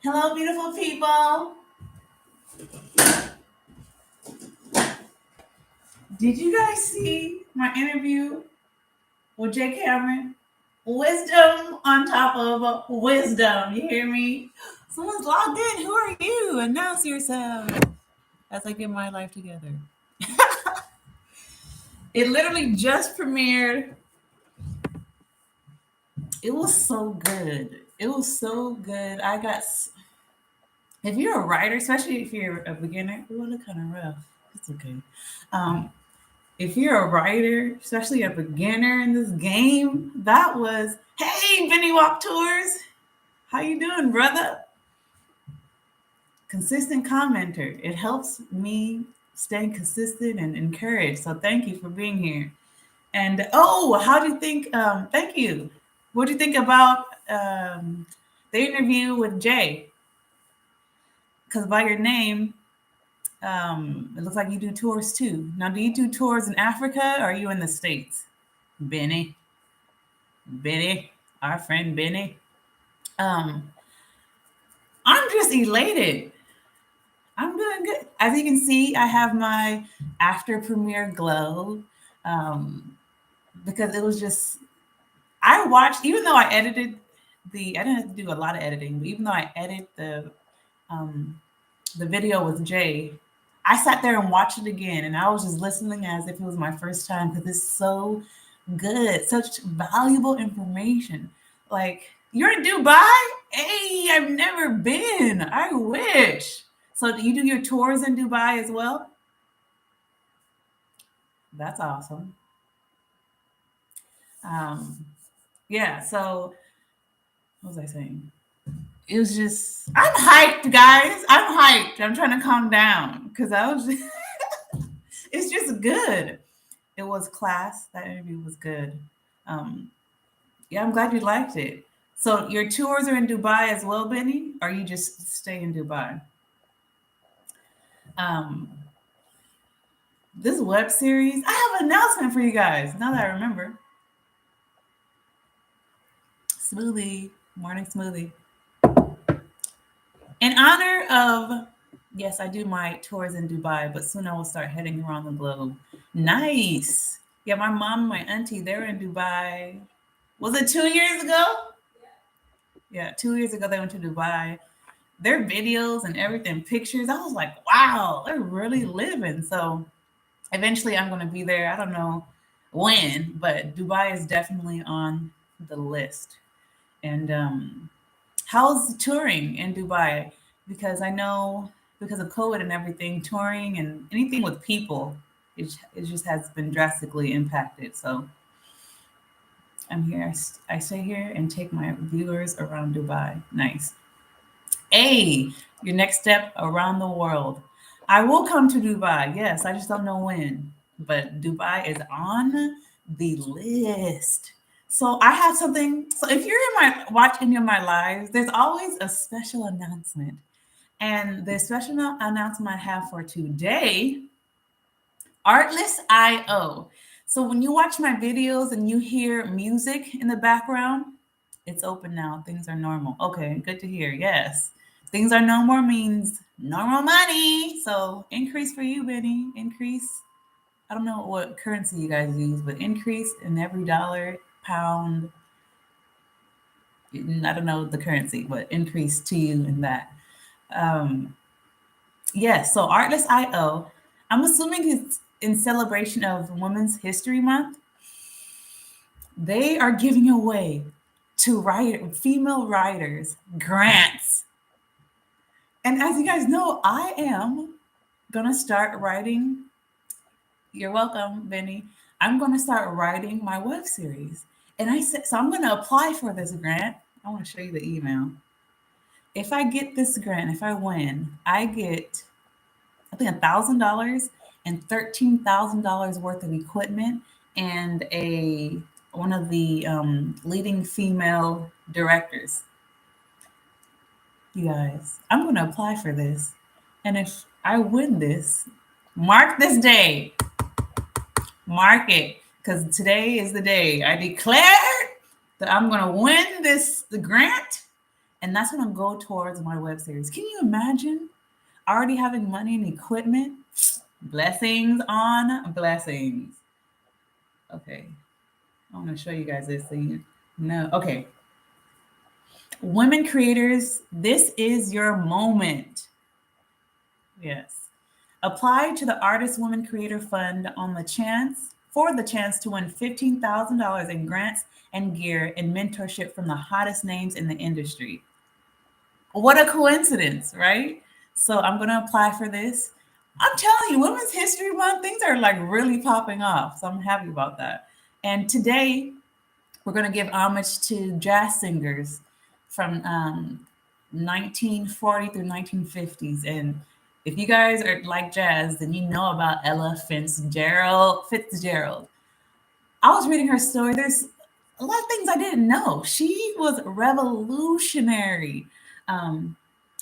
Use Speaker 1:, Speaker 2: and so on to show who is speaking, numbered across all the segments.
Speaker 1: Hello, beautiful people. Did you guys see my interview with Jay Cameron? Wisdom on top of wisdom. You hear me? Someone's logged in. Who are you? Announce yourself as I get my life together. It literally just premiered. It was so good. It was so good. If you're a writer, especially if you're a beginner, it will look kind of rough. It's okay. If you're a writer, especially a beginner in this game, that was, hey, Benny Walk Tours. How you doing, brother? Consistent commenter. It helps me stay consistent and encouraged. So thank you for being here. And how do you think? Thank you. What do you think about the interview with Jay? Because by your name, it looks like you do tours too. Now, do you do tours in Africa or are you in the States? Benny, our friend Benny. I'm just elated. I'm doing good. As you can see, I have my after premiere glow because it was just, I watched, even though I edited I didn't have to do a lot of editing, but even though I edited the video with Jay, I sat there and watched it again, and I was just listening as if it was my first time because it's so good, such valuable information. Like, you're in Dubai? Hey, I've never been. I wish. So, do you do your tours in Dubai as well? That's awesome. Yeah. So, what was I saying? It was just, I'm hyped, guys. I'm hyped. I'm trying to calm down because I was just, it's just good. It was class. That interview was good. Yeah, I'm glad you liked it. So your tours are in Dubai as well, Benny? Or you just stay in Dubai? This web series, I have an announcement for you guys. Now that I remember. Smoothie, morning smoothie. In honor of, yes, I do my tours in Dubai, but soon I will start heading around the globe. Nice. Yeah, my mom and my auntie, they're in Dubai. Was it 2 years ago? Yeah, 2 years ago they went to Dubai. Their videos and everything, pictures, I was like, wow, they're really living. So eventually I'm going to be there. I don't know when, but Dubai is definitely on the list. And how's touring in Dubai? Because I know because of COVID and everything, touring and anything with people, it just has been drastically impacted. So I'm here. I stay here and take my viewers around Dubai. Nice. A, your next step around the world. I will come to Dubai. Yes, I just don't know when. But Dubai is on the list. So I have something. So if you're watching any of my lives, there's always a special announcement. And the special announcement I have for today, Artlist.io. So when you watch my videos and you hear music in the background, it's open now. Things are normal. Okay, good to hear. Yes. Things are normal means normal money. So increase for you, Benny. Increase. I don't know what currency you guys use, but increase in every dollar, pound. I don't know the currency, but increase to you in that. Yes, so Artlist.io, I'm assuming it's in celebration of Women's History Month. They are giving away to female writers grants. And as you guys know, I am going to start writing. You're welcome, Benny. I'm going to start writing my web series. And I said, so I'm going to apply for this grant. I want to show you the email. If I get this grant, if I win, I get, I think, $1,000 and $13,000 worth of equipment and one of the leading female directors. You guys, I'm going to apply for this. And if I win this, mark this day. Mark it. Because today is the day I declared that I'm going to win the grant. And that's going to go towards my web series. Can you imagine already having money and equipment? Blessings on blessings. Okay. I want to show you guys this thing. No. Okay. Women creators, this is your moment. Yes. Apply to the Artist Women Creator Fund on the chance for the chance to win $15,000 in grants and gear and mentorship from the hottest names in the industry. What a coincidence, right? So I'm going to apply for this. I'm telling you, Women's History Month, things are like really popping off. So I'm happy about that. And today, we're going to give homage to jazz singers from 1940 through 1950s. And if you guys are like jazz, then you know about Ella Fitzgerald. Fitzgerald. I was reading her story. There's a lot of things I didn't know. She was revolutionary. Um,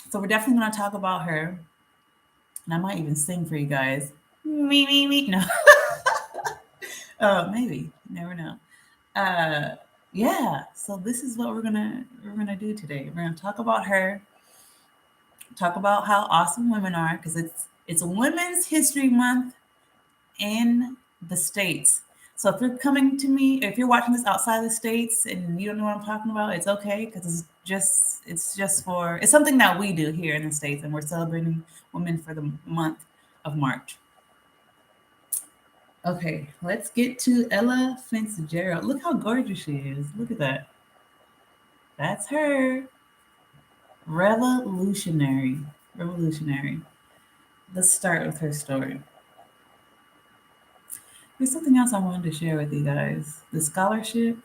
Speaker 1: so we're definitely going to talk about her. And I might even sing for you guys. Me. No. Maybe. You never know. Uh, yeah. So this is what we're gonna do today. We're gonna talk about her. Talk about how awesome women are because it's Women's History Month in the States. So if you're coming to me, if you're watching this outside the States and you don't know what I'm talking about, it's okay because it's something that we do here in the States and we're celebrating women for the month of March. Okay, let's get to Ella Fitzgerald. Look how gorgeous she is. Look at that. That's her. Revolutionary. Revolutionary. Let's start with her story. There's something else I wanted to share with you guys. The scholarship.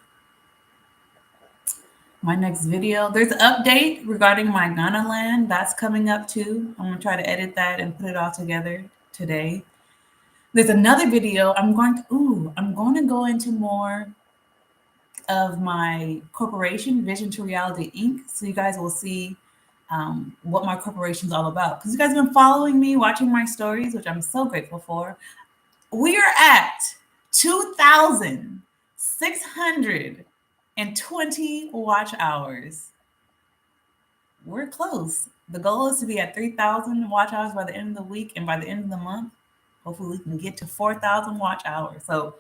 Speaker 1: My next video. There's an update regarding my Ghana land. That's coming up too. I'm gonna try to edit that and put it all together today. There's another video. I'm going to go into more of my corporation, Vision to Reality Inc. So you guys will see what my corporation is all about. Because you guys have been following me, watching my stories, which I'm so grateful for. We are at 2,620 watch hours. We're close. The goal is to be at 3,000 watch hours by the end of the week, and by the end of the month, hopefully we can get to 4,000 watch hours. So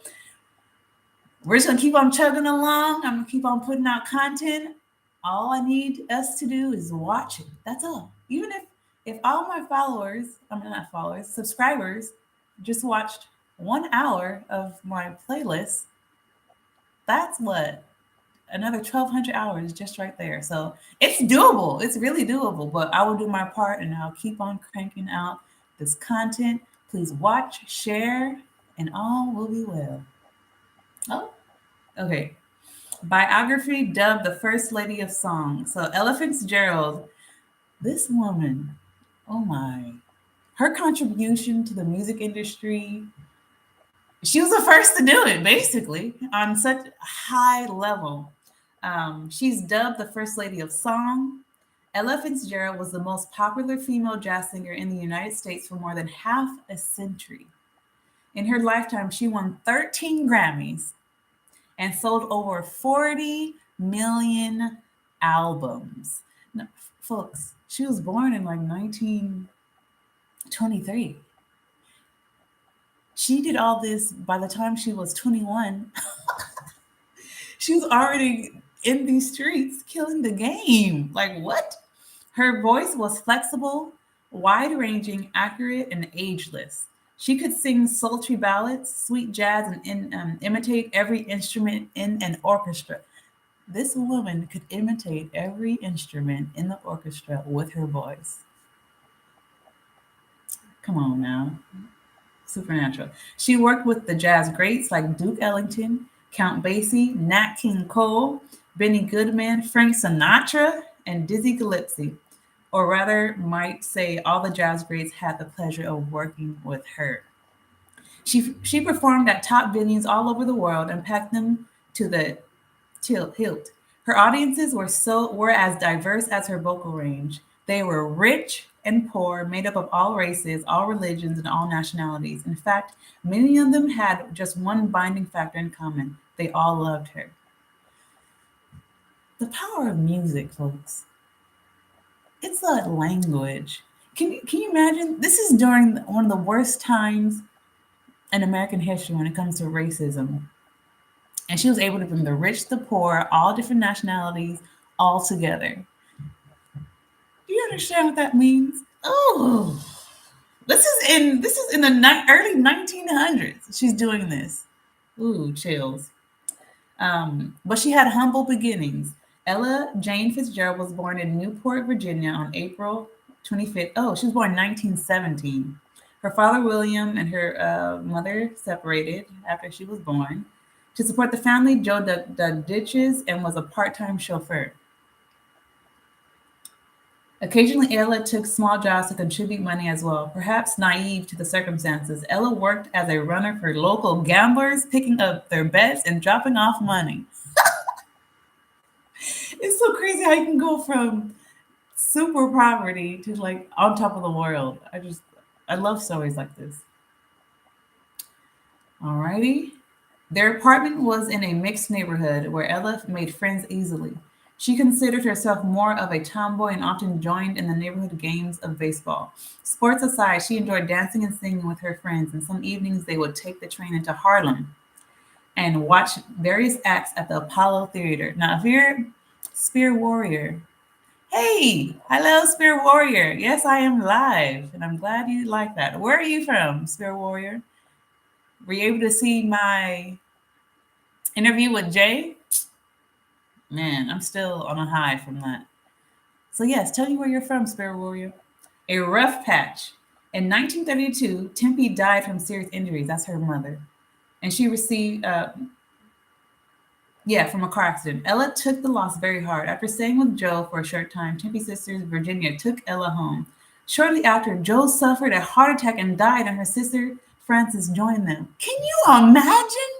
Speaker 1: we're just gonna keep on chugging along. I'm gonna keep on putting out content. All I need us to do is watch it. That's all. Even if all my followers, I mean not followers, subscribers, just watched 1 hour of my playlist, that's what another 1,200 hours just right there. So it's doable. It's really doable. But I will do my part, and I'll keep on cranking out this content. Please watch, share, and all will be well. Oh, okay. Biography dubbed the First Lady of Song. So Ella Fitzgerald, this woman, oh my, her contribution to the music industry, she was the first to do it, basically, on such a high level. She's dubbed the First Lady of Song. Ella Fitzgerald was the most popular female jazz singer in the United States for more than half a century. In her lifetime, she won 13 Grammys and sold over 40 million albums. Now, folks, she was born in like 1923. She did all this by the time she was 21. She was already in these streets killing the game. Like, what? Her voice was flexible, wide ranging, accurate, and ageless. She could sing sultry ballads, sweet jazz, and imitate every instrument in an orchestra. This woman could imitate every instrument in the orchestra with her voice. Come on now. Supernatural. She worked with the jazz greats like Duke Ellington, Count Basie, Nat King Cole, Benny Goodman, Frank Sinatra, and Dizzy Gillespie. Or rather, might say all the jazz greats had the pleasure of working with her. She performed at top venues all over the world and packed them to the hilt. Her audiences were as diverse as her vocal range. They were rich and poor, made up of all races, all religions, and all nationalities. In fact, many of them had just one binding factor in common. They all loved her. The power of music, folks. It's a language. Can you imagine? This is during one of the worst times in American history when it comes to racism. And she was able to bring the rich, the poor, all different nationalities, all together. Do you understand what that means? Oh, this is in the early 1900s. She's doing this. Ooh, chills. But she had humble beginnings. Ella Jane Fitzgerald was born in Newport, Virginia on April 25th. Oh, she was born in 1917. Her father, William, and her mother separated after she was born. To support the family, Joe dug ditches and was a part time chauffeur. Occasionally, Ella took small jobs to contribute money as well. Perhaps naive to the circumstances, Ella worked as a runner for local gamblers, picking up their bets and dropping off money. It's so crazy how you can go from super poverty to like on top of the world. I love stories like this. Alrighty. Their apartment was in a mixed neighborhood where Ella made friends easily. She considered herself more of a tomboy and often joined in the neighborhood games of baseball. Sports aside, she enjoyed dancing and singing with her friends, and some evenings they would take the train into Harlem and watch various acts at the Apollo Theater. Now, if you're Spear Warrior, hey, hello, Spear Warrior. Yes, I am live, and I'm glad you like that. Where are you from, Spear Warrior? Were you able to see my interview with Jay? Man, I'm still on a high from that. So, yes, tell me where you're from, Spear Warrior. A rough patch. In 1932, Tempe died from serious injuries. That's her mother. And she received yeah, from a car accident. Ella took the loss very hard. After staying with Joe for a short time, Tempe's sister Virginia took Ella home. Shortly after, Joe suffered a heart attack and died, and her sister Frances joined them. Can you imagine?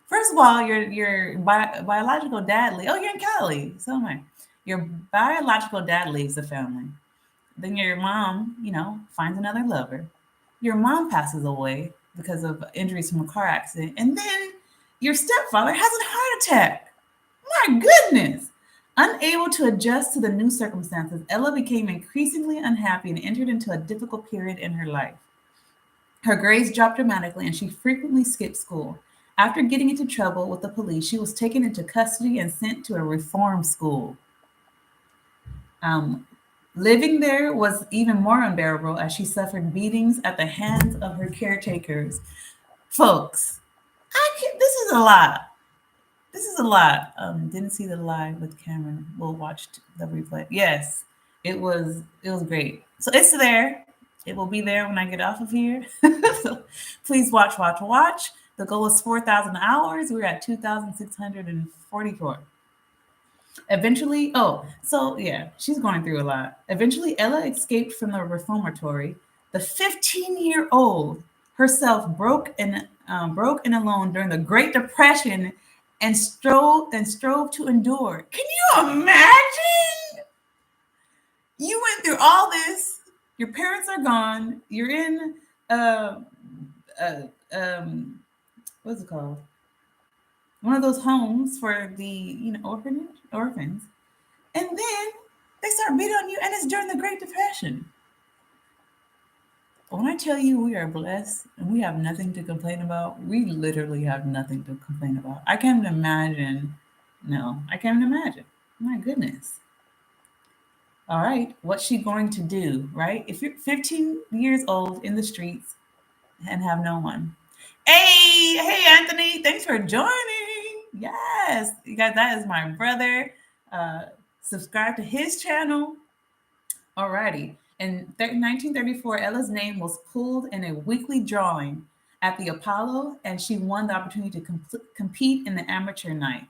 Speaker 1: First of all, your biological dad leaves. Oh, you're in Cali. So am I. Your biological dad leaves the family. Then your mom, finds another lover. Your mom passes away because of injuries from a car accident. And then your stepfather has a heart attack. My goodness. Unable to adjust to the new circumstances, Ella became increasingly unhappy and entered into a difficult period in her life. Her grades dropped dramatically and she frequently skipped school. After getting into trouble with the police, she was taken into custody and sent to a reform school. Um, Living there was even more unbearable as she suffered beatings at the hands of her caretakers. Folks, this is a lot. This is a lot. Didn't see the live with Cameron. We'll watch the replay. Yes, it was great. So it's there. It will be there when I get off of here. So please watch, watch, watch. The goal is 4,000 hours. We're at 2,644. Eventually, so yeah, she's going through a lot. Eventually, Ella escaped from the reformatory. The 15-year-old herself broke and alone during the Great Depression and strove to endure. Can you imagine? You went through all this. Your parents are gone. You're in uh, um, what's it called? One of those homes for the orphans, and then they start beating on you, and it's during the Great Depression. When I tell you we are blessed and we have nothing to complain about, we literally have nothing to complain about. I can't imagine. No, I can't imagine. My goodness. All right, what's she going to do, right? If you're 15 years old in the streets and have no one. Hey, Anthony, thanks for joining. Yes, you guys, that is my brother. Uh, Subscribe to his channel. Alrighty. In 1934, Ella's name was pulled in a weekly drawing at the Apollo, and she won the opportunity to compete in the amateur night.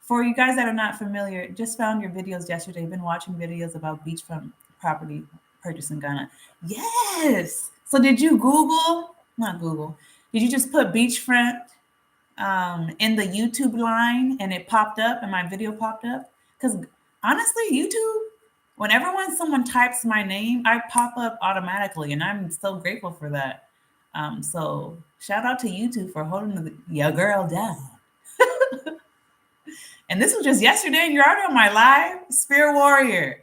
Speaker 1: For you guys that are not familiar, just found your videos yesterday. Been watching videos about beachfront property purchase in Ghana. Yes. So did you Google? Not Google. Did you just put beachfront in the YouTube line and it popped up and my video popped up? Because honestly, YouTube, whenever someone types my name, I pop up automatically, and I'm so grateful for that. So shout out to YouTube for holding your girl down. And this was just yesterday, and you're already on my live. Spirit Warrior.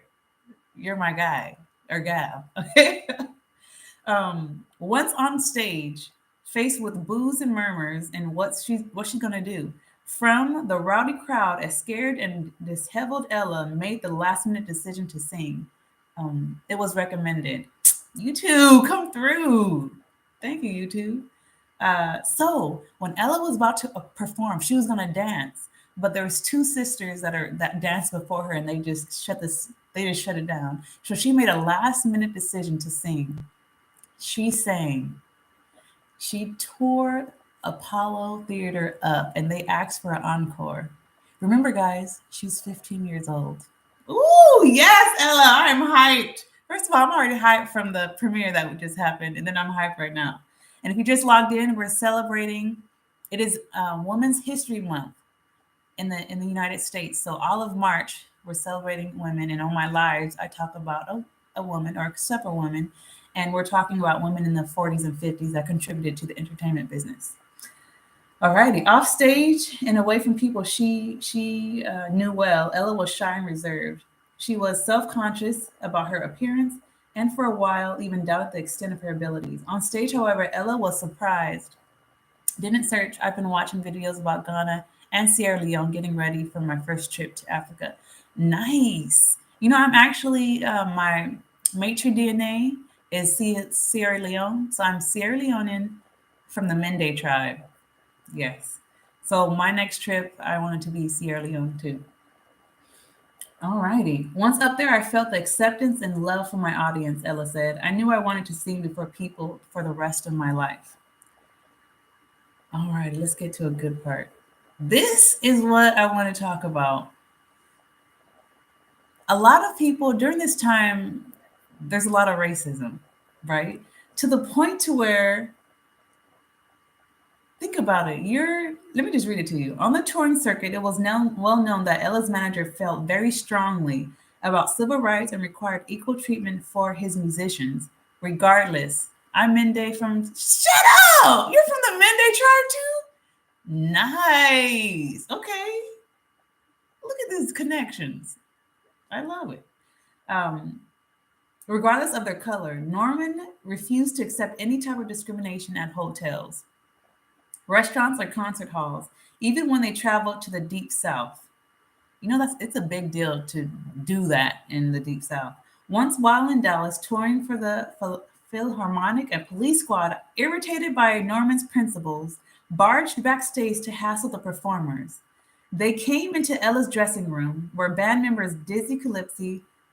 Speaker 1: you're my guy or gal. Okay. Once on stage, faced with boos and murmurs and what's she gonna do? From the rowdy crowd, a scared and disheveled Ella made the last minute decision to sing. It was recommended. You two, come through. Thank you, you two. So when Ella was about to perform, she was gonna dance, but there was two sisters that danced before her, and they just shut it down. So she made a last minute decision to sing. She sang. She tore Apollo Theater up, and they asked for an encore. Remember, guys, she's 15 years old. Ooh, yes, Ella, I'm hyped. First of all, I'm already hyped from the premiere that just happened, and then I'm hyped right now. And if you just logged in, we're celebrating. It is Women's History Month in the United States. So all of March, we're celebrating women, and on my lives, I talk about a woman or several women, and we're talking about women in the 40s and 50s that contributed to the entertainment business. Alrighty, off stage and away from people she knew well, Ella was shy and reserved. She was self-conscious about her appearance and for a while even doubted the extent of her abilities. On stage, however, Ella was surprised. Didn't search. I've been watching videos about Ghana and Sierra Leone getting ready for my first trip to Africa. Nice. You know, I'm actually, my maitre DNA is Sierra Leone. So I'm Sierra Leonean from the Mende tribe. Yes. So my next trip, I wanted to be Sierra Leone too. Alrighty. Once up there, I felt the acceptance and love from my audience, Ella said. I knew I wanted to sing before people for the rest of my life. All right, let's get to a good part. This is what I want to talk about. A lot of people during this time, there's a lot of racism, right? To the point to where, think about it. Let me just read it to you. On the touring circuit, it was well known that Ella's manager felt very strongly about civil rights and required equal treatment for his musicians, regardless. I'm Mende from. Shut up! You're from the Mende tribe too? Nice. Okay. Look at these connections. I love it. Um, Regardless of their color, Norman refused to accept any type of discrimination at hotels, restaurants, or concert halls, even when they traveled to the deep south. You know, it's a big deal to do that in the deep south. Once while in Dallas touring for the Philharmonic, a police squad, irritated by Norman's principles, barged backstage to hassle the performers. They came into Ella's dressing room, where band members Dizzy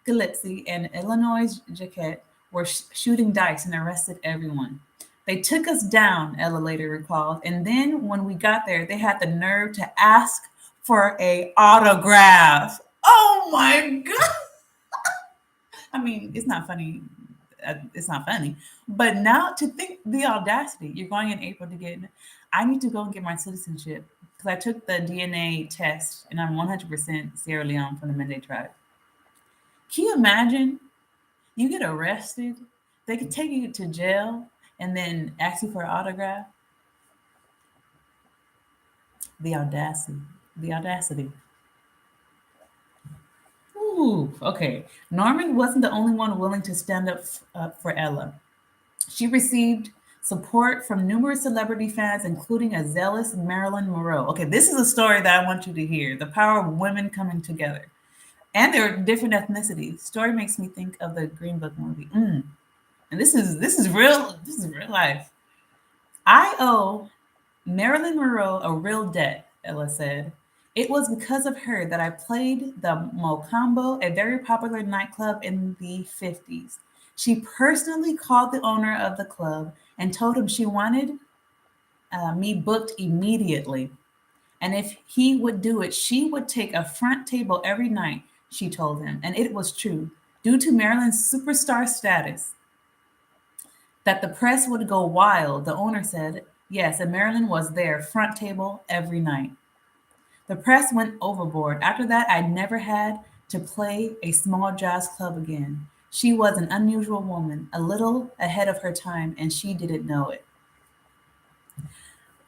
Speaker 1: Gillespie and Illinois Jacquet were shooting dice and arrested everyone. They took us down, Ella later recalled, and then when we got there, they had the nerve to ask for a autograph. Oh my god! I mean, it's not funny. It's not funny. But now to think the audacity, you're going in April to get. I need to go and get my citizenship because I took the DNA test and I'm 100% Sierra Leone from the Mende tribe. Can you imagine? You get arrested, they could take you to jail and then ask you for an autograph. The audacity. The audacity. Ooh, okay. Norman wasn't the only one willing to stand up for Ella. She received support from numerous celebrity fans, including a zealous Marilyn Monroe. Okay, this is a story that I want you to hear: the power of women coming together. And they're different ethnicities. Story makes me think of the Green Book movie. And this is real. This is real life. I owe Marilyn Monroe a real debt, Ella said. It was because of her that I played the Mocambo, a very popular nightclub in the 50s. She personally called the owner of the club and told him she wanted me booked immediately. And if he would do it, she would take a front table every night, she told him. And it was true. Due to Marilyn's superstar status, that the press would go wild, the owner said, yes, and Marilyn was there, front table every night. The press went overboard. After that, I never had to play a small jazz club again. She was an unusual woman, a little ahead of her time, and she didn't know it.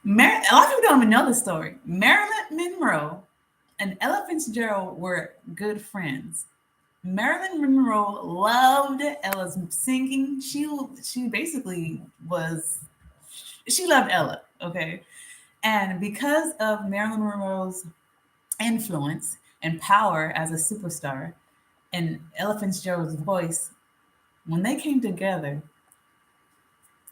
Speaker 1: A lot of people don't even know the story. Marilyn Monroe and Ella Fitzgerald were good friends. Marilyn Monroe loved Ella's singing. She basically was she loved Ella, okay? And because of Marilyn Monroe's influence and power as a superstar and Ella Fitzgerald's voice, when they came together,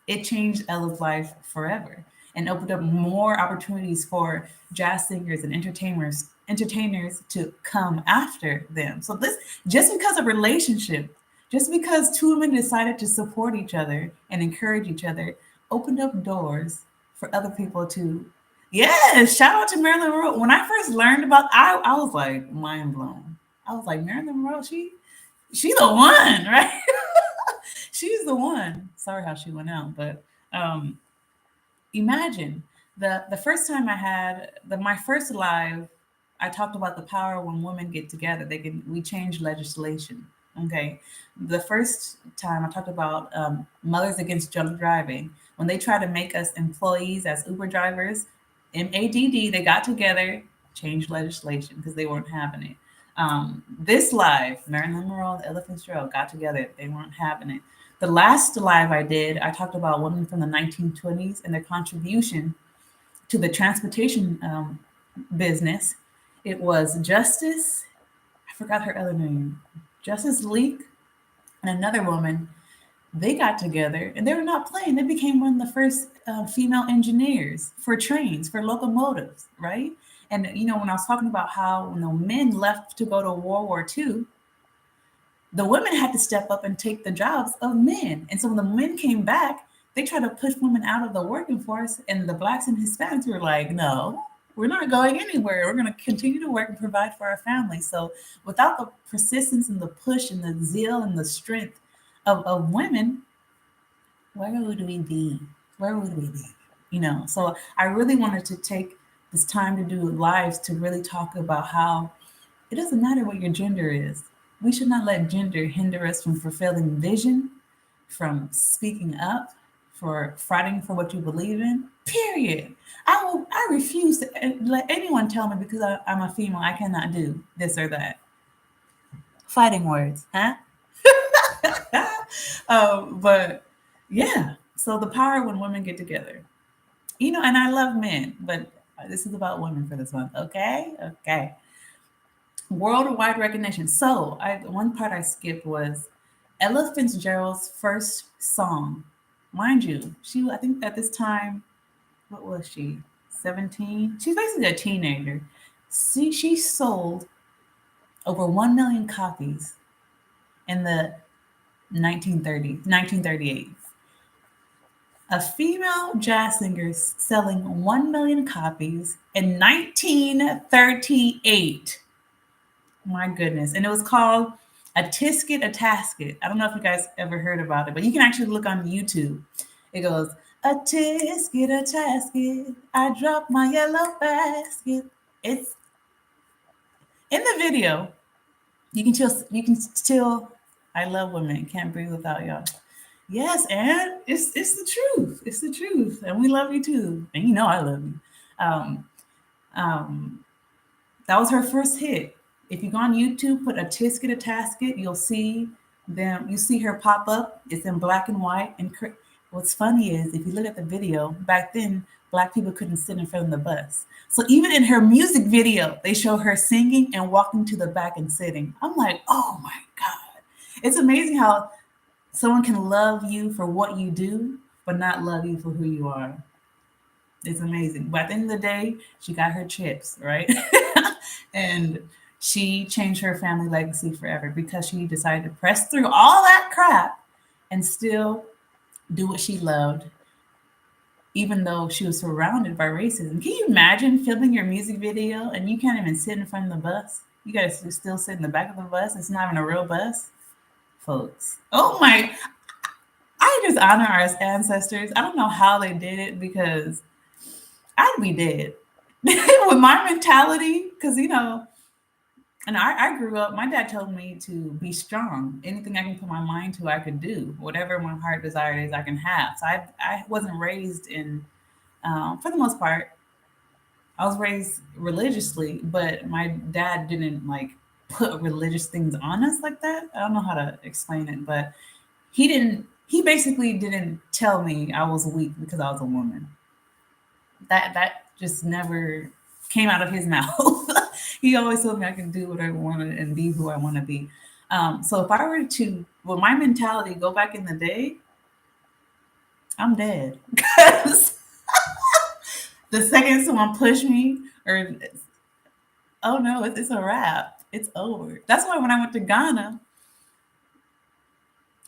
Speaker 1: it changed Ella's life forever and opened up more opportunities for jazz singers and entertainers to come after them. So this just because of relationship, just because two women decided to support each other and encourage each other, opened up doors for other people to. Yes, shout out to Marilyn Monroe. When I first learned about, I was like mind blown. I was like Marilyn Monroe, she's the one, right? She's the one. Sorry how she went out, but um, imagine the first time I had my first live. I talked about the power when women get together. We change legislation. Okay, the first time I talked about Mothers Against Drunk Driving when they try to make us employees as Uber drivers. MADD, they got together, changed legislation because they weren't having it. This live, Marilyn Monroe and Ella Fitzgerald got together. They weren't having it. The last live I did, I talked about women from the 1920s and their contribution to the transportation business. It was Justice, I forgot her other name, Justice Leak, and another woman. They got together and they were not playing. They became one of the first female engineers for trains, for locomotives, right? And when I was talking about how when the men left to go to World War II, the women had to step up and take the jobs of men. And so when the men came back, they tried to push women out of the working force. And the blacks and Hispanics were like, no, we're not going anywhere. We're going to continue to work and provide for our families. So without the persistence and the push and the zeal and the strength of women, where would we be? Where would we be? So I really wanted to take this time to do lives to really talk about how it doesn't matter what your gender is. We should not let gender hinder us from fulfilling vision, from speaking up, for fighting for what you believe in. Period. I refuse to let anyone tell me because I'm a female I cannot do this or that. Fighting words, huh? But yeah, so the power when women get together. And I love men, but this is about women for this month. Okay, okay. Worldwide recognition. So one part I skipped was Ella Fitzgerald's first song. Mind you, I think at this time, what was she? 17? She's basically a teenager. She sold over 1 million copies in the 1938. A female jazz singer selling 1 million copies in 1938. My goodness. And it was called A Tisket, a Tasket. I don't know if you guys ever heard about it, but you can actually look on YouTube. It goes, a tisket, a tasket, I dropped my yellow basket. It's in the video. You can still, I love women. Can't breathe without y'all. Yes, and it's the truth. It's the truth. And we love you too. And I love you. Um, um, that was her first hit. If you go on YouTube, put a tisket, a tasket, you'll see them. You see her pop up. It's in black and white. And what's funny is if you look at the video, back then, Black people couldn't sit in front of the bus. So even in her music video, they show her singing and walking to the back and sitting. I'm like, oh my God. It's amazing how someone can love you for what you do, but not love you for who you are. It's amazing. But at the end of the day, she got her chips, right? And she changed her family legacy forever because she decided to press through all that crap and still do what she loved, even though she was surrounded by racism. Can you imagine filming your music video and you can't even sit in front of the bus? You guys still sit in the back of the bus. It's not even a real bus, folks. Oh my, I just honor our ancestors. I don't know how they did it because I'd be dead with my mentality. Because, and I grew up, my dad told me to be strong. Anything I can put my mind to, I could do. Whatever my heart desire is, I can have. So I wasn't raised in, for the most part, I was raised religiously, but my dad didn't put religious things on us like that. I don't know how to explain it, but he basically didn't tell me I was weak because I was a woman. That just never came out of his mouth. He always told me I can do what I want and be who I want to be. So if I were to, with my mentality, go back in the day, I'm dead. Because the second someone pushed me, or oh no, it's a wrap. It's over. That's why when I went to Ghana,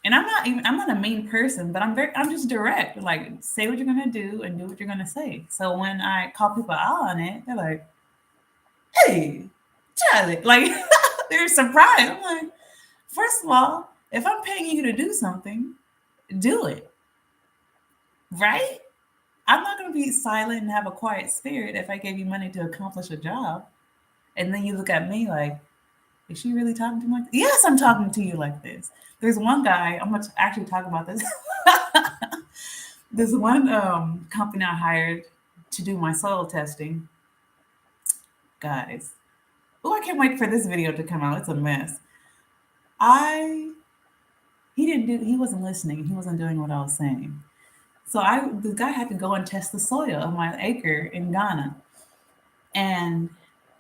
Speaker 1: and I'm not a mean person, but I'm just direct. Like, say what you're gonna do and do what you're gonna say. So when I call people out on it, they're like, "Hey, Charlie," like they're surprised. I'm like, first of all, if I'm paying you to do something, do it, right? I'm not gonna be silent and have a quiet spirit if I gave you money to accomplish a job, and then you look at me like, is she really talking to me like this? Yes, I'm talking to you like this. There's one guy, I'm going to actually talk about this. There's one company I hired to do my soil testing. Guys, oh, I can't wait for this video to come out. It's a mess. He wasn't listening. He wasn't doing what I was saying. So the guy had to go and test the soil of my acre in Ghana. And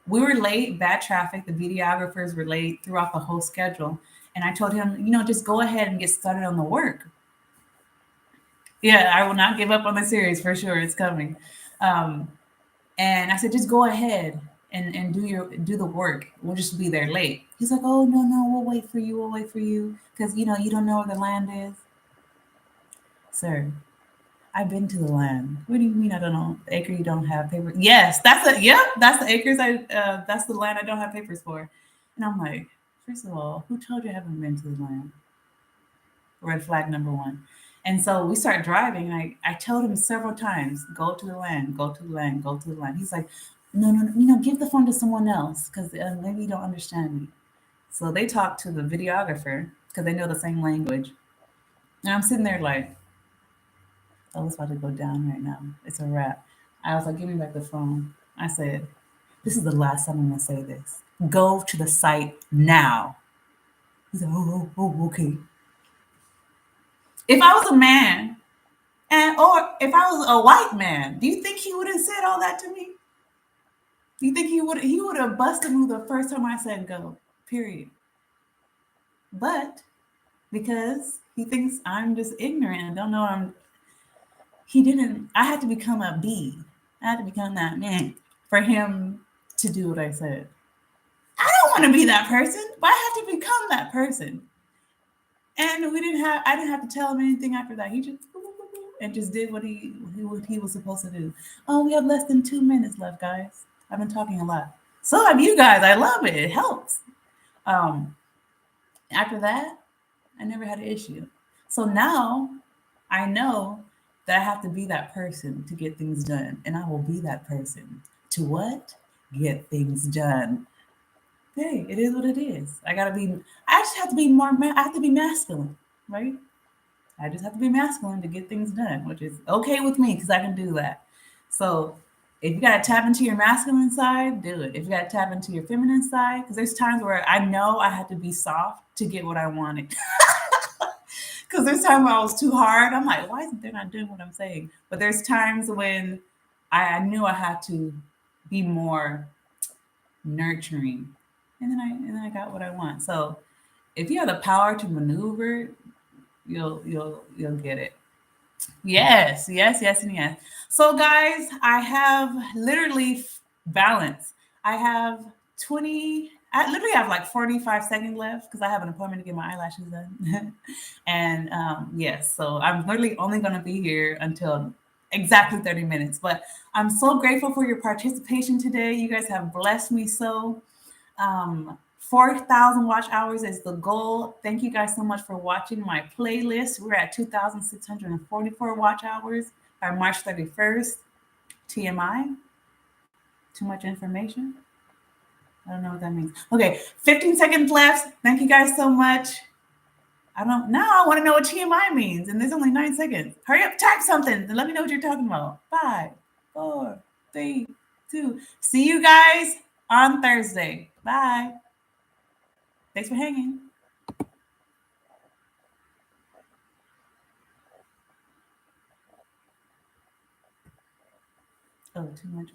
Speaker 1: we were late, bad traffic. The videographers were late throughout the whole schedule. And I told him, just go ahead and get started on the work. Yeah, I will not give up on the series for sure. It's coming. And I said, just go ahead and do the work. We'll just be there late. He's like, oh no, we'll wait for you. We'll wait for you. Because you don't know where the land is. Sir, I've been to the land. What do you mean I don't know? The acre you don't have paper? Yes, that's the acres that's the land I don't have papers for. And I'm like, first of all, who told you I haven't been to the land? Red flag number one. And so we start driving, and I told him several times, go to the land, go to the land, go to the land. He's like, no, give the phone to someone else because maybe you don't understand me. So they talk to the videographer because they know the same language. And I'm sitting there like, oh, it's about to go down right now. It's a wrap. I was like, give me back the phone. I said, this is the last time I'm going to say this. Go to the site now. He's like, oh, okay. If I was a man, or if I was a white man, do you think he would have said all that to me? Do you think he would have busted me the first time I said go, period. But because he thinks I'm just ignorant and don't know I had to become a bee. I had to become that man for him to do what I said. I don't want to be that person, but I have to become that person. And I didn't have to tell him anything after that. He just did what he was supposed to do. Oh, we have less than 2 minutes left, guys. I've been talking a lot. So have you guys. I love it. It helps. After that, I never had an issue. So now I know that I have to be that person to get things done. And I will be that person to what? Get things done. Hey, it is what it is. I just have to be I have to be masculine, right? I just have to be masculine to get things done, which is okay with me because I can do that. So if you got to tap into your masculine side, do it. If you got to tap into your feminine side, because there's times where I know I had to be soft to get what I wanted. Because there's times where I was too hard. I'm like, why isn't they not doing what I'm saying? But there's times when I knew I had to be more nurturing, and then I got what I want. So if you have the power to maneuver, you'll get it. Yes. So guys, I have literally balance. I have 20. I literally have like 45 seconds left because I have an appointment to get my eyelashes done. And yes, so I'm literally only going to be here until exactly 30 minutes. But I'm so grateful for your participation today. You guys have blessed me so. 4,000 watch hours is the goal. Thank you guys so much for watching my playlist. We're at 2,644 watch hours by March 31st. TMI? Too much information? I don't know what that means. Okay, 15 seconds left. Thank you guys so much. I want to know what TMI means, and there's only 9 seconds. Hurry up, type something, and let me know what you're talking about. 5, 4, 3, 2. See you guys on Thursday. Bye. Thanks for hanging. Oh, too much.